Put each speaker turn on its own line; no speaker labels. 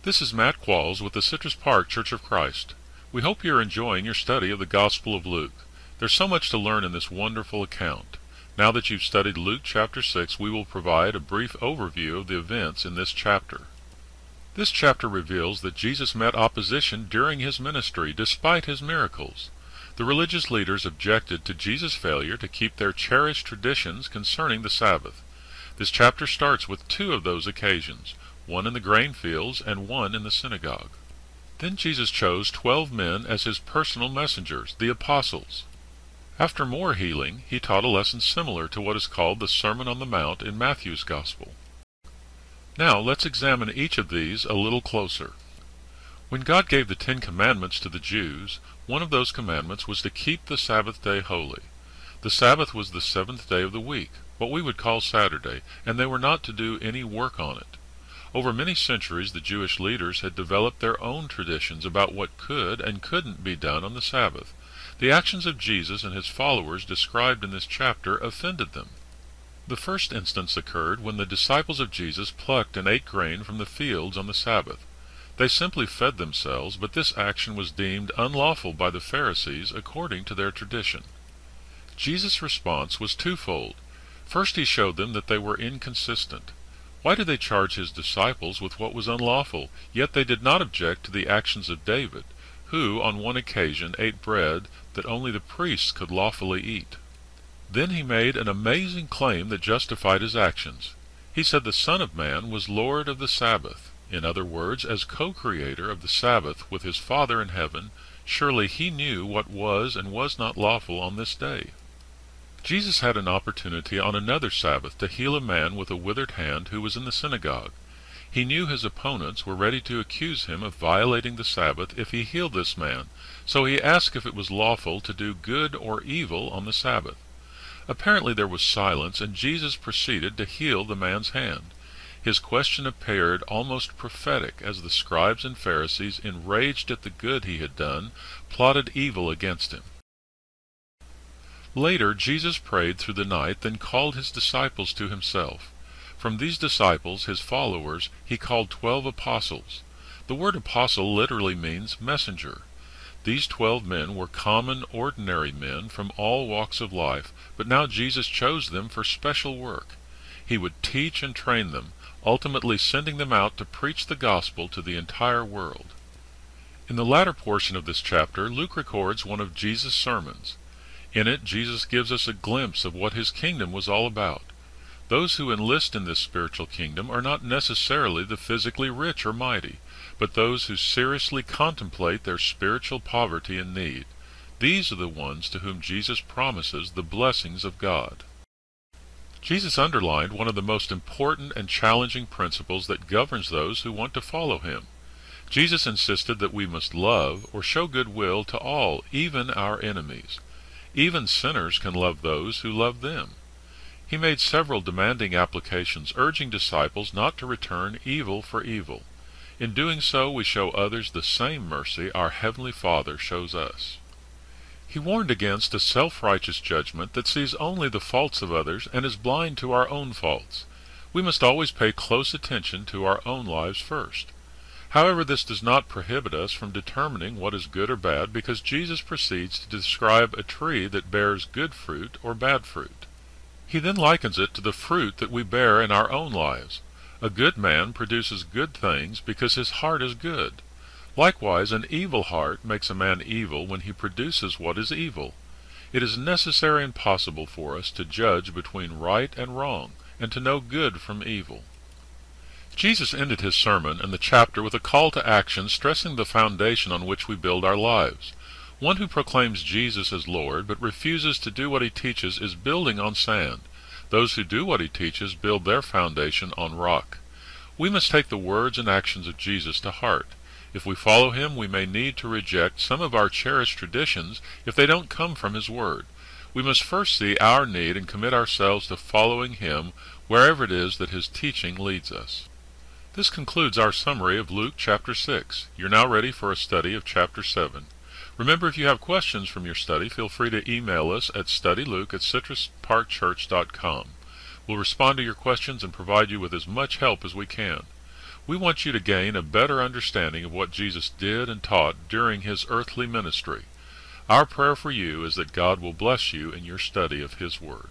This is Matt Qualls with the Citrus Park Church of Christ. We hope you are enjoying your study of the Gospel of Luke. There's so much to learn in this wonderful account. Now that you've studied Luke chapter 6, we will provide a brief overview of the events in this chapter. This chapter reveals that Jesus met opposition during his ministry despite his miracles. The religious leaders objected to Jesus' failure to keep their cherished traditions concerning the Sabbath. This chapter starts with two of those occasions, one in the grain fields and one in the synagogue. Then Jesus chose 12 men as his personal messengers, the apostles. After more healing, he taught a lesson similar to what is called the Sermon on the Mount in Matthew's Gospel. Now let's examine each of these a little closer. When God gave the 10 Commandments to the Jews, one of those commandments was to keep the Sabbath day holy. The Sabbath was the 7th day of the week, what we would call Saturday, and they were not to do any work on it. Over many centuries, the Jewish leaders had developed their own traditions about what could and couldn't be done on the Sabbath. The actions of Jesus and his followers described in this chapter offended them. The first instance occurred when the disciples of Jesus plucked and ate grain from the fields on the Sabbath. They simply fed themselves, but this action was deemed unlawful by the Pharisees according to their tradition. Jesus' response was twofold. First, he showed them that they were inconsistent. Why did they charge his disciples with what was unlawful, yet they did not object to the actions of David, who on one occasion ate bread that only the priests could lawfully eat? Then he made an amazing claim that justified his actions. He said the Son of Man was Lord of the Sabbath. In other words, as co-creator of the Sabbath with his Father in heaven, surely he knew what was and was not lawful on this day. Jesus had an opportunity on another Sabbath to heal a man with a withered hand who was in the synagogue. He knew his opponents were ready to accuse him of violating the Sabbath if he healed this man, so he asked if it was lawful to do good or evil on the Sabbath. Apparently there was silence, and Jesus proceeded to heal the man's hand. His question appeared almost prophetic as the scribes and Pharisees, enraged at the good he had done, plotted evil against him. Later, Jesus prayed through the night, then called his disciples to himself. From these disciples, his followers, he called 12 apostles. The word apostle literally means messenger. These 12 men were common, ordinary men from all walks of life, but now Jesus chose them for special work. He would teach and train them, ultimately sending them out to preach the gospel to the entire world. In the latter portion of this chapter, Luke records one of Jesus' sermons. In it, Jesus gives us a glimpse of what his kingdom was all about. Those who enlist in this spiritual kingdom are not necessarily the physically rich or mighty, but those who seriously contemplate their spiritual poverty and need. These are the ones to whom Jesus promises the blessings of God. Jesus underlined one of the most important and challenging principles that governs those who want to follow him. Jesus insisted that we must love or show goodwill to all, even our enemies. Even sinners can love those who love them. He made several demanding applications, urging disciples not to return evil for evil. In doing so, we show others the same mercy our Heavenly Father shows us. He warned against a self-righteous judgment that sees only the faults of others and is blind to our own faults. We must always pay close attention to our own lives first. However, this does not prohibit us from determining what is good or bad, because Jesus proceeds to describe a tree that bears good fruit or bad fruit. He then likens it to the fruit that we bear in our own lives. A good man produces good things because his heart is good. Likewise, an evil heart makes a man evil when he produces what is evil. It is necessary and possible for us to judge between right and wrong, and to know good from evil. Jesus ended his sermon and the chapter with a call to action, stressing the foundation on which we build our lives. One who proclaims Jesus as Lord but refuses to do what he teaches is building on sand. Those who do what he teaches build their foundation on rock. We must take the words and actions of Jesus to heart. If we follow him, we may need to reject some of our cherished traditions if they don't come from his word. We must first see our need and commit ourselves to following him wherever it is that his teaching leads us. This concludes our summary of Luke chapter 6. You're now ready for a study of chapter 7. Remember, if you have questions from your study, feel free to email us at studyluke@citrusparkchurch.com. We'll respond to your questions and provide you with as much help as we can. We want you to gain a better understanding of what Jesus did and taught during his earthly ministry. Our prayer for you is that God will bless you in your study of his Word.